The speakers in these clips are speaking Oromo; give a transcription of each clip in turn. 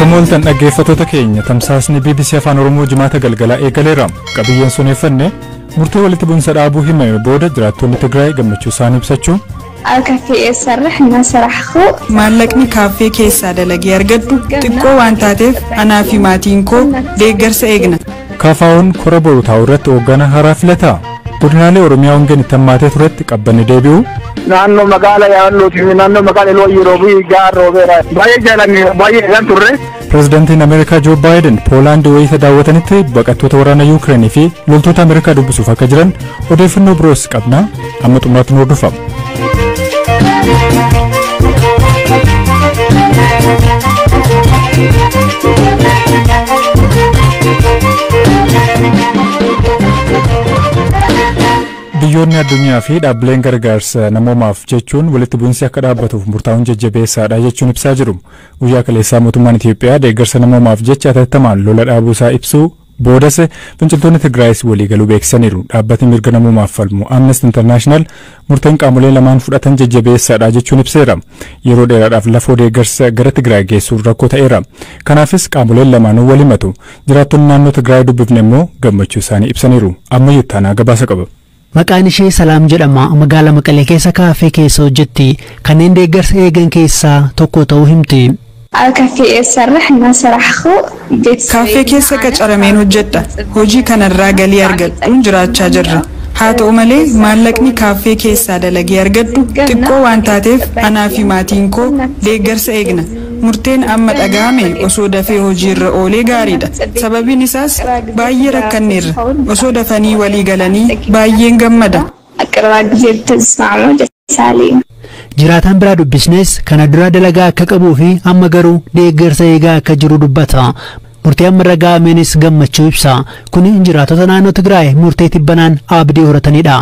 Attamoltan dhaggeeffattoota keenya tamsaasni BBC Afaan Oromoo jimaata galgalaa eegaleera. Qabiyyeen suneeffanne murtee walitti bu'insa dhaabuu himame booda jiraattonni Tigraay gammachuu isaanii ibsachuu. Alkaffee sarrahna saraxu maallaqni kaaffee keessaa dalagee argadhu xiqqoo waan taateef anaa fi maatiin koo deeggarsa eegna. Kaafaa'uun kora boru taa'u irratti hoogganaa haaraa filataa. Godinaalee Oromiyaa hongeen itti hammaatee turetti qabbanni deebi'u. Naannoo magaalaa yaa'annooti naannoo magaalaa loo yeroo fi gaarroo beera baay'ee jaallanni baay'ee eegan turre. Pireezidaantiin Ameerikaa Joo Baayiden Poolaandii wayita daawwatanitti baqattoota waraana Yuukireenii fi loltoota Ameerikaa dubbisuuf akka jiran odeeffannoo biroos qabna. Amma xumuraatti nu hordofaa. Biyyoonni addunyaa fi dhaabbileen gargaarsa namoomaaf jechuun walitti bu'insi akka dhaabbatuuf murtaa'uun jajjabeessaadha jechuun ibsaa jiru. Guyyaa kaleessaa mootummaan Itiyoophiyaa deeggarsa namoomaaf jecha atattamaan lola dhaabuu isaa ibsuu boodas finciltoonni Tigraayis waliigaluu beeksisaniiru. Dhaabbatni mirga namoomaaf falmu Amnesty International murteen qaamolee lamaan fudhatan jajjabeessaadha jechuun ibseera. Yeroo dheeraadhaaf lafoo deeggarsa gara Tigraay geessuun rakkoo ta'eera. Kanaafis qaamoleen lamaanuu wal himatu. Jiraattonni naannoo Tigraay dubbifne immoo gammachuu isaanii ibsaniiru. Amma yuttaanaa gabaasa qaba. Maqaan ishee Salaam jedhama. Magaalaa Maqalee keessa kaafee keessa hojjetti. Kanneen deeggarsa eegan keessaa tokko ta'uu himti. Alkaffee sarrahna saraxu kaafee keessa qacarameen hojjedha. Hojii kanarraa galii argadhuun jiraachaa jirra. Haa ta'u malee maallaqni kaafee keessaa dalagee argadhu xiqqoo waan taateef anaa fi maatiin koo deeggarsa eegna. Murteen amma dhagahame osoo dafee hojiirra oolee gaariidha. Sababiin isaas baay'ee rakkanneerra. Osoo dafanii walii galanii baay'een gammada. Jiraataan biraa dubbisnes kana dura dalagaa akka qabuu fi amma garuu deeggarsa eegaa akka jiru dubbata. Murtee amma irra gahameenis gammachuu ibsa. Kuni jiraattota naannoo Tigraay murtee tibbanaan abdii horatanidha.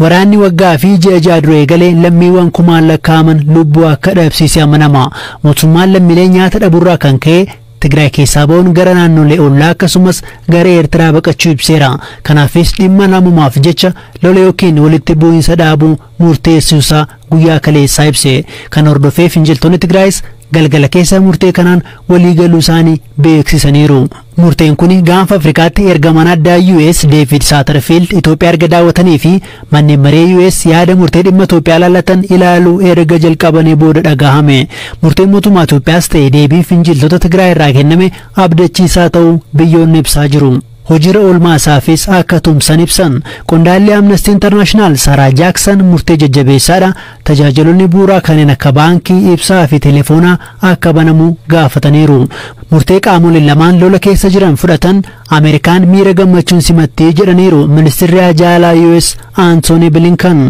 Waraanni waggaa fi ji'a ja'a dura eegalee lammiiwwan kumaan lakkaa'aman lubbuu akka dhabsiise amanama. Mootummaan lammiilee nyaata dhabuurraa kan ka'e Tigraay keessaa ba'uun gara naannolee ollaa akkasumas gara Eertiraa baqachuu ibseera. Kanaafis dhimma namoomaaf jecha lola yookiin walitti bu'insa dhaabuu murteessuusaa guyyaa kaleessaa ibse. Kan hordofee finciltoonni Tigraayis galgala keessa murtee kanaan waliigaluu isaanii beeksisaniiru. Murteen kun gaanfa Afrikaatti ergamaan addaa US David Satterfield Itoophiyaa erga daawwatanii fi manneen maree US yaada murtee dhimma Itoophiyaa laallatan ilaaluu erga jalqabanii booda dhagahame. Murteen mootummaa Itoophiyaas ta'e deebii finciltoota Tigraay irraa kenname abdachiisaa ta'uu biyyoonni ibsaa jiru. Hojiirra oolmaa isaafis akka tumsan ibsan. Qondaalli Amnesty International Sarah Jackson murtee jajjabeessaadha. Tajaajiloonni bu'uuraa kanneen akka baankii, ibsaa fi telefoonaa akka banamu gaafataniiru. Murtee qaamoleen lamaan lola keessa jiran fudhatan Ameerikaan miira gammachuun simatti jedhaniiru ministeerri ajaalaa US Anthony Blinken.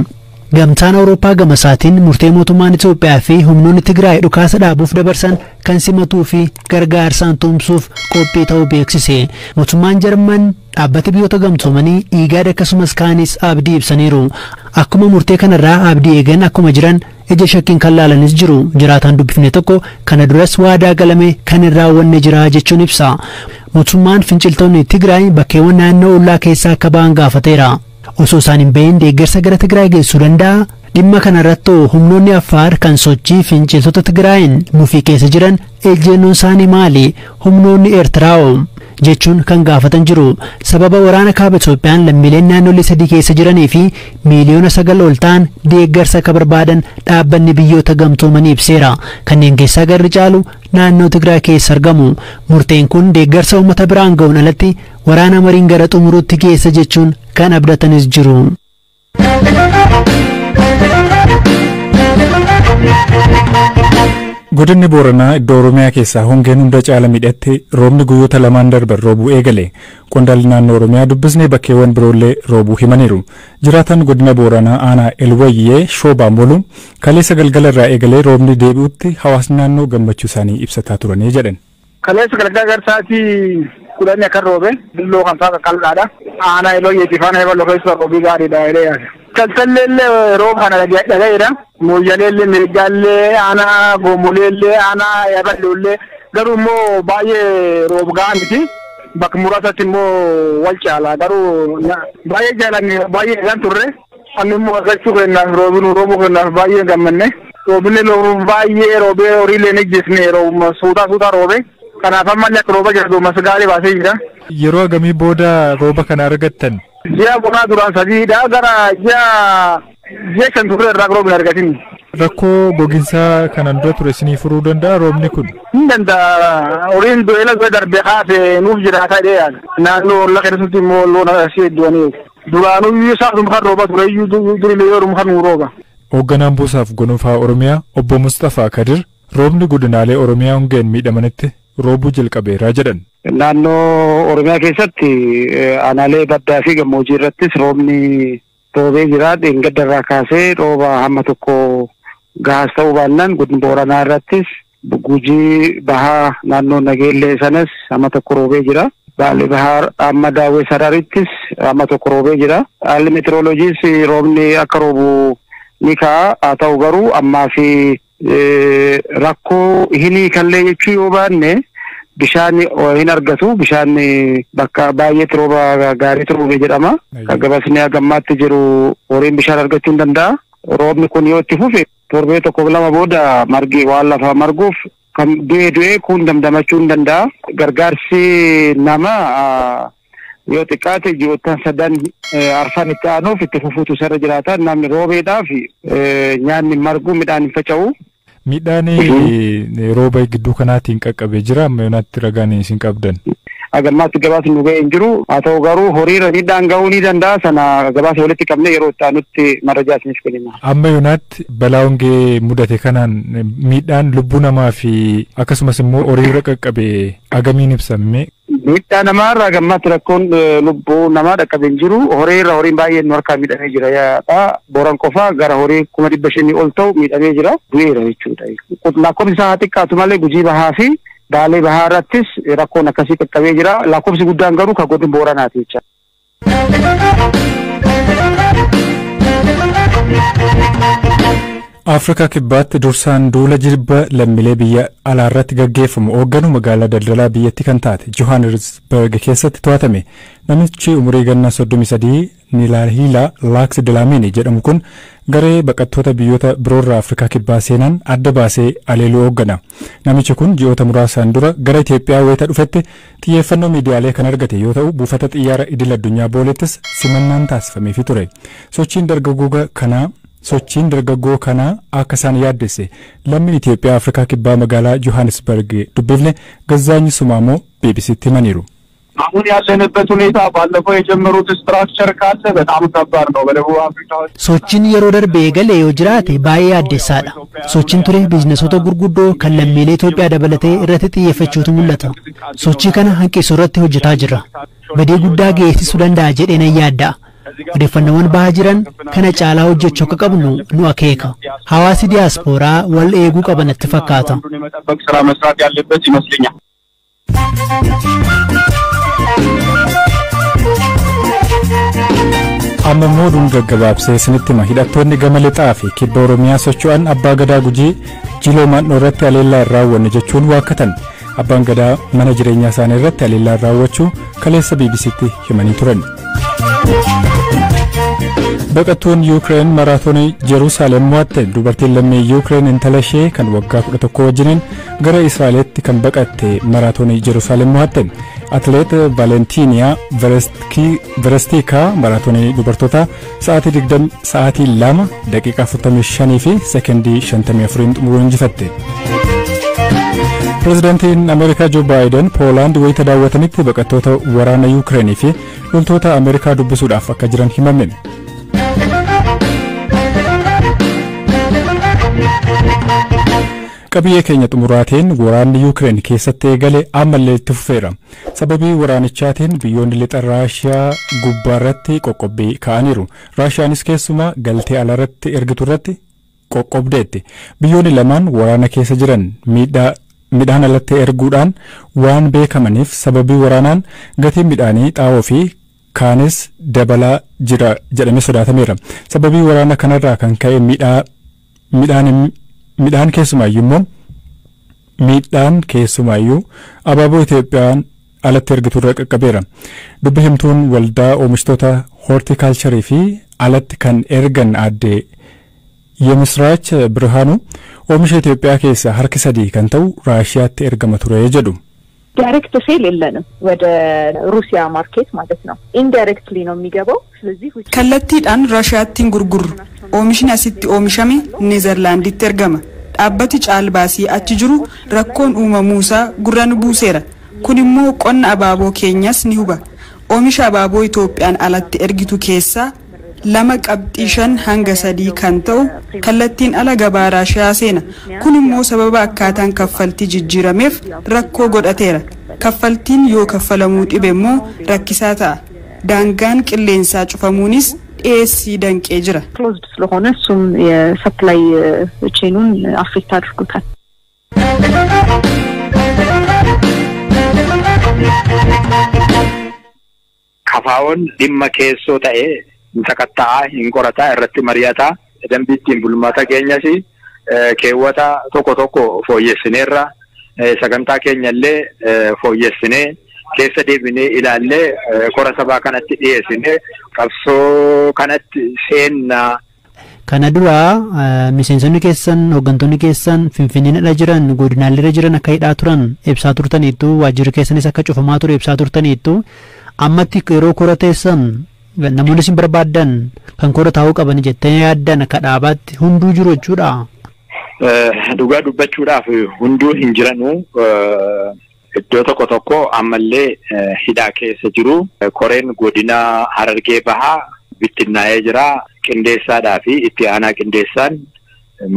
Gamtaan Awurooppaa gamasaatiin murtee mootummaan Itoophiyaa fi humnoonni Tigraay dhukaasa dhaabuuf dabarsan kan simatuu fi gargaarsaan tumsuuf qophii ta'uu beeksise. Mootummaan Jarman dhaabbata biyyoota gamtoomanii IGAD akkasumas kaanis abdii ibsaniiru. Akkuma murtee kanarraa abdii eegan akkuma jiran ija shakkiin kan laalanis jiru. Jiraataan dubbifne tokko kana duras waadaa galame kan hin raawwanne jira jechuun ibsa. Mootummaan finciltoonni Tigraay bakkeewwan naannoo ollaa keessaa akka ba'an gaafateera. Osoo isaan hin bahin deeggarsa gara Tigraay geessuu danda'a. Dhimma kanarratti humnoonni Affaar kan sochii finciltoota Tigraayin mufii keessa jiran ejjennoon isaanii maali? Humnoonni Eertiraa jechuun kan gaafatan jiru. Sababa waraana kaaba Itoophiyaan lammiileen naannolee sadii keessa jiranii fi miiliyoona 9 ol ta'an deeggarsa akka barbaadan dhaabbanni biyyoota gamtoomanii ibseera. Kanneen keessaa garri caalu naannoo Tigraay keessa argamu. Murteen kun deeggarsa uummata biraan ga'uun alatti waraana mariin gara xumuruutti geessa jechuun kan abdatanis jiru. Godinni Booranaa iddoo Oromiyaa keessaa hongeen hunda caala midhatte roobni guyyoota lamaan darban roobuu eegale. Qondaalli naannoo Oromiyaa dubbisnee bakkeewwan biroollee roobuu himaniiru. Jiraataan godina Booranaa aanaa Elwayyee Shoobaa Molu kaleessa galgala irraa eegalee roobni deebi'utti hawaasni naannoo gammachuu isaanii ibsataa turanii jedhan. Kaleessa galgala garsaatii kudhanii akka roobe billoo kan saaka qal'aadha. Aanaa Elwayyee tifaan eebaloo keessa roobii gaariidha jedhee yaada. Kaltalleellee roob kana dhaga'eedha. Mooyyaleellee mirgaallee aanaa goomoleellee aanaa yaballoollee garuu immoo baay'ee roob ga'aa miti. Bakka muraasatti immoo wal caala garuu baay'ee jaalanne baay'ee eegan turre. Ani immoo argachuu kennaaf roobuu kennaaf baay'ee gammanne. Roobni baay'ee roobee horiilee ni jisne suutaa roobe. Kanaaf ammallee akka rooba jedhu masgaalee baasee jira. Yeroo agamii booda rooba kana argattan? Ji'a bonaa duraan sadiidha gara ji'a shan turre irraa roobni argatin. Rakkoo gogiinsaa kanaan dura ture isinii furuu danda'a roobni kun? Hin danda'a. Horiin du'eela dura darbee kaase nuuf jiraataa dheeyaan. Naannoo lafa keessatti immoo loon asii iddooniif. Duraanuyyuu isaafuma kan rooba tureyyuu durillee yeroo kan rooba. Hoogganaan buusaaf gonfaa Oromiyaa obbo Mustafaa Kadir roobni godinaalee Oromiyaa hongeen miidhamanitti roobuu jalqabeeraa jedhan. Naannoo Oromiyaa keessatti aanaalee baddaa fi gammoojjii irrattis roobni roobee jira. Dheengaddarraa kaasee rooba hamma tokko gahaas ta'uu baannaan godina Booranaa irrattis Gujii bahaa naannoo Nageellee sanas hamma tokko roobee jira. Baalee bahaa amma Daawwee Sararittis hamma tokko roobee jira. Haalli meteoroloojiis roobni akka roobu ni ka'a. Haa ta'u garuu ammaa fi rakkoo hinii kallee jechuu yoo baanne bishaan hin argatu. Bishaan bakka baay'eetti rooba gaariitu roobee jedhama. Kan gabaasni gammaatti jiru horiin bishaan argachuu hin danda'a. Roobni kun yoo itti fufe torbee tokko lama booda margi waan lafa marguuf kan du'ee kun damdamachuu hin danda'a. Gargaarsi nama yoo xiqqaate ji'oottan sadan arfan itti aanuuf itti fufuutu sarara jiraata. Namni roobeedhaaf nyaanni margu midhaan hin faca'u. Midhaan rooba gidduu kanaatiin qaqqabee jira amma yoonaatti ragaan isin qabdan? Agammaatti gabaasni nu ga'ee hin jiru. Haa ta'u garuu horiirra midhaan ga'uu ni danda'a. Sana gabaasa walitti qabnee yeroo itti aanutti marajaa isinis kennina. Amma yoonaatti balaa hongee mudate kanaan midhaan lubbuu namaa fi akkasumas immoo horiirra qaqqabee agamiin ibsame? Midhaan namaarraa gammaatti rakkoon lubbuu namaa dhaqqabee hin jiru. Horiin baay'een nu harkaa miidhamee jira yaadha. Booran qofaa gara horii 500,000 ol ta'u miidhamee jira. Du'eera jechuudha. Lakkoofsi isaa xiqqaatu malee Gujii bahaa fi Baalee bahaa irrattis rakkoon akkasii qaqqabee jira. Lakkoofsi guddaan garuu kan godina Booranaati jecha. Afrikaa kibbaatti dursaan duula jilba lammiilee biyya alaarratti gaggeeffamu hoogganu magaalaa daldalaa biyyattii kan taate Johannesburg keessatti to'atame. Namichi umurii ganna 33 Nilaahila Laaks Dilaamiini jedhamu kun garee baqattoota biyyoota biroorraa Afrikaa kibbaa seenan adda baasee aleeluu hooggana. Namichi kun ji'oota muraasaan dura gara Itoophiyaa wayita dhufetti xiyyeeffannoo miidiyaalee kan argate yoo ta'u buufata xiyyaara idil addunyaa boolettis simannaan taasifameefii ture. Sochiin dargaggoo kanaa akka isaan yaaddesse lammiin Itoophiyaa Afrikaa kibbaa magaalaa Johannesburg dubbifne Gazzaany Sumaamoo BBC'tti himaniiru. አሁን ያለንበት ሁኔታ ባለፈው የጀመሩት ስትራክቸር ካለ በጣም ከባድ ነው። በደቡብ አፍሪካ sochiin yeroo darbee galee yoo jiraate baay'ee addeessaadha. Sochiin ture biizinesoota gurguddoo kan lammiilee Itoophiyaa dabalatee irratti xiyyeeffachuutu mul'ata. Sochii kana hanqisuu irratti hojjetaa jirra. Badii guddaa geessisuu danda'a jedhee nan yaadda. Odeeffannoowwan bahaa jiran kana caalaa hojjechuu akka qabnu nu akeeka. Hawaasi diyaaspooraa wal eeguu qaban itti fakkaata. Amma mooduun gaggabaabsee isinitti hima hidhattoonni gama lixaa fi kibba Oromiyaa socho'an abbaa gadaa Gujii Jiloo Maannoo irratti haleellaa hin raawwanne jechuun waakkatan. Abbaan gadaa mana jireenyaa isaanii irratti haleellaa raawwachuu kaleessa BBC'tti himanii turan. Baqattuun Yuukireen maraatoonii Jeruusaalem mo'atte. Dubartiin lammii Yuukireen intala ishee kan waggaa 11 wajjiniin gara Israa'elitti kan baqatte maraatoonii Jeruusaalem mo'atte. Atileet Valentiiniyaa Verestika maraatoonii dubartootaa sa'aatii 2 daqiiqaa 45 fi sekondii 54 xumuruun injifatte. Pireezidaantiin Ameerikaa Joo Baayiden Poolaand wayita daawwatanitti baqattoota waraana Yuukireenii fi loltoota Ameerikaa dubbisuudhaaf akka jiran himame. Qabiyyee keenya xumuraatiin waraanni Yuukireen keessatti eegale ammallee itti fufeera. Sababii waraanichaatiin biyyoonni lixa Raashiyaa gubbaarratti qoqqobbii ka'aniiru. Raashiyaanis keessumaa galtee alaarratti ergitu irratti qoqqobdeetti. Biyyoonni lamaan waraana keessa jiran midhaan alatti erguudhaan waan beekamaniif sababii waraanaan gatiin midhaanii xaa'oo fi kaanis dabalaa jira jedhamee sodaatameera. Sababii waraana kanarraa kan ka'e midhaan keessumaayyuu abaaboo Itoophiyaan alatti ergitu irra qaqqabeera. Dubbi himtuun waldaa oomishtoota hoortikaalcharii fi alatti kan ergan aadde Yemisraach Birhaanu oomisha Itoophiyaa keessaa harki 3 kan ta'u Raashiyaatti ergama ture jedhu. ዳይሬክት ሴል የለንም ወደ ሩሲያ ማርኬት ማለት ነው ኢንዳይሬክትሊ ነው የሚገባው ስለዚህ kallattiidhaan raashiyaattiin gurgurru oomishni asitti oomishame neezerlaanditti ergama dhaabbati caalbaasii achi jiru rakkoon uumamuusaa gurra nu buuseera kun immoo qonna abaaboo keenyas ni huba oomisha abaaboo Itoophiyaan alatti ergitu keessaa 2.5 hanga 3 kan ta'u kallattiin ala gabaa Raashiyaa seena kun immoo sababa akkaataan kaffaltii jijjiirameef rakkoo godhateera kaffaltiin yoo kaffalamuu dhibe immoo rakkisaa ta'a daangaan qilleensaa cufamuunis dhiyeessii danqee jira closed ስለሆነ እሱም የሰፕላይ ቼኑን አፌክት አድርጎታል kafaa'oon dhimma keessoo ta'e sakattaa hin qorataa irratti mari'ataa dambiittiin bulmaata keenyas keewwata tokko fooyyessineerra sagantaa keenyallee fooyyessinee keessa deebinee ilaallee kora sabaa kanatti dhiyeessinee qabsoo kanatti seennaa kana dura miseensonni keessan hooggantoonni keessan finfinneedha jiran godinaalee jiran akka hidhaa turan ibsaa turtaniitu waajjirri keessanis akka cufamaa ture ibsaa turtaniitu ammatti yeroo kora teessan namoonni sin barbaadan kan kora taa'uu qaban jettanii yaaddan akka dhaabaatti hunduu jiru jechuudha. Dhugaa dubbachuudhaaf hunduu hin jiranu iddoo tokko ammallee hidhaa keessa jiru koreen godina Harargee Bahaa bittinnaa'ee jira qindeessaadhaa fi itti aanaa qindeessaan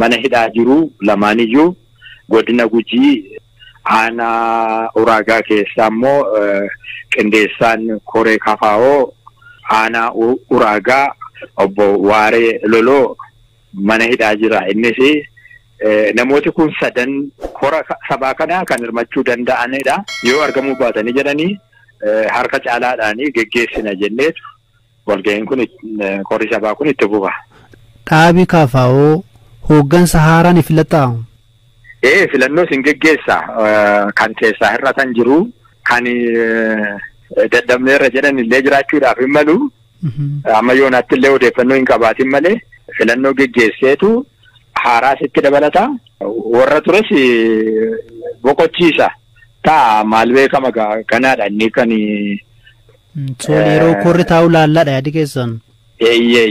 mana hidhaa jiru lamaaniyyuu godina Gujii aanaa Uraagaa keessaa immoo qindeessaan koree kafaa'oo aanaa Uraagaa obbo Waaree Loloo mana hidhaa jira innis namooti kun sadan kora sabaa kana kan hirmachuu danda'anidha yoo argamuu baatanii jedhanii harka caalaadhaanii geggeessina jenneetu walga'iin kun korri sabaa kun itti fufa. Dhaabi kafaa'oo hooggansa haaraan filataa. Filannoo sin geggeessa kan keessaa hir'atan jiru kan dadhabneerra jedhan illee jiraachuudhaaf hin malu amma yoonaatti illee odeeffannoo hin qabaatin malee filannoo geggeesseetu haaraas itti dabalata warra tures boqochiisa ta'a maal beekama kanaadha inni kan yeroo korri taa'u ilaalladha yaadi keessan.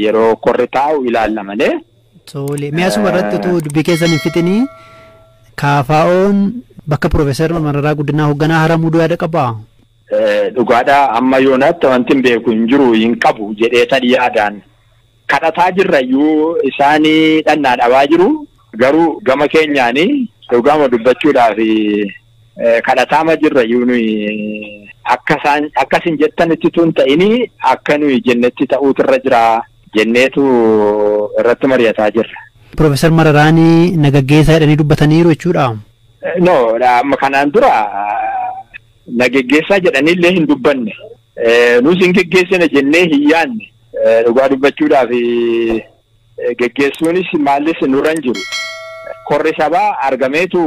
Yeroo korri taa'u ilaalla malee. Mi'aasuma irratti utuu dubbii keessan hin fixinii kafaa'oon bakka Profeesar Mararaa Guddinaa hoogganaa haramuu yaada qabaa? Dhugaadhaa amma yoonaatti wanti beeku hin jiru hin qabu jedhee tadhi yaadaan kadhataa jirrayyuu isaanii dhannaa dhabaa jiru garuu gama keenyaanii dhugaama dubbachuudhaaf kadhataama jirrayyuu nuyi akkasin jettanitti tun ta'inii akka nuyi jennetti ta'uutirra jira jenneetu irratti mari'ataa jirra. Profeesar Mararaanii nagaggeessaa jedhanii dubbataniiru jechuudha. No, amma kanaan dura nagaggeessaa jedhanillee hin dubbanne. Nus hin geggeessine jennee hin yaanne. Dhugaa dubbachuudhaaf geggeessuunis maallis nurra hin jiru. Korri sabaa argameetu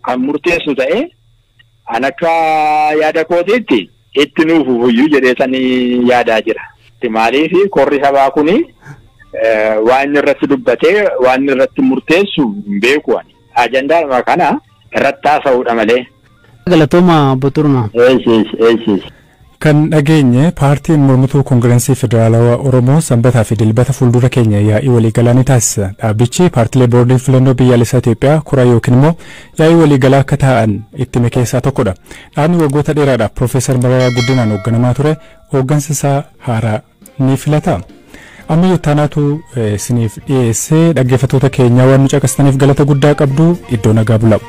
kan murteessu ta'e an akka yaada kootiitti itti nuuf huyyuu jedheetanii yaadaa jira. Maaliif korri sabaa kuni waan irratti dubbatee waan irratti murteessu hin beeku ani ajandaa kana irratti haasa'uudha malee. Galatooma Boturna. Kan dhageenye paartiin mormituu Koongirensii Federaalawaa Oromoo sanbataa fi dilbata fuuldura keenya yaa'ii waliigalaa ni taasisa. Dhaabbichi paartilee boordiin filannoo biyyaalessaa Itoophiyaa kuraa yookiin immoo yaa'ii waliigalaa akka ta'an itti hime keessaa tokkodha. Dhaabni waggoota dheeraadhaaf Profeesar Mararaa Guddinaan hoogganamaa ture hooggansa isaa haaraa ni filata. Amma yottaanaatu isiniif dhiyeessee dhaggeeffattoota keenyaa waan nu caqastaniif galata guddaa qabdu iddoo nagaa bulaa.